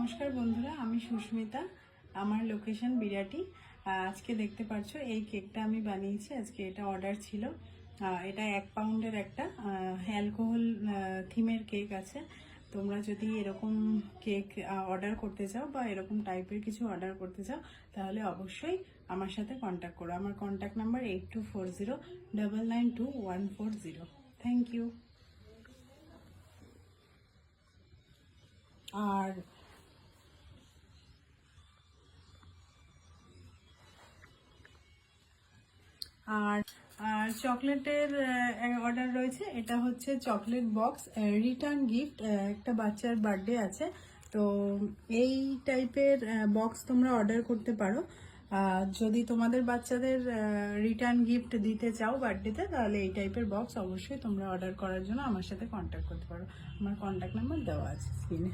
নমস্কার বন্ধুরা, আমি সুস্মিতা। আমার লোকেশন বিরাটি। আজকে দেখতে পাচ্ছ এই কেকটা আমি বানিয়েছি। আজকে এটা অর্ডার ছিল। এটা 1 পাউন্ডের একটা অ্যালকোহল থিমের কেক আছে। তোমরা যদি এরকম কেক অর্ডার করতে চাও বা এরকম টাইপের কিছু অর্ডার করতে চাও তাহলে অবশ্যই আমার সাথে কন্ট্যাক্ট করো। আমার কন্ট্যাক্ট নাম্বার 8240992140। Thank you. আর আর আর চকলেটের অর্ডার রয়েছে। এটা হচ্ছে চকলেট বক্স রিটার্ন গিফট। একটা বাচ্চার বার্থডে আছে, তো এই টাইপের বক্স তোমরা অর্ডার করতে পারো। যদি তোমাদের বাচ্চাদের রিটার্ন গিফট দিতে চাও বার্থডেতে, তাহলে এই টাইপের বক্স অবশ্যই তোমরা অর্ডার করার জন্য আমার সাথে কন্ট্যাক্ট করতে পারো। আমার কন্ট্যাক্ট নাম্বার দেওয়া আছে স্ক্রিনে।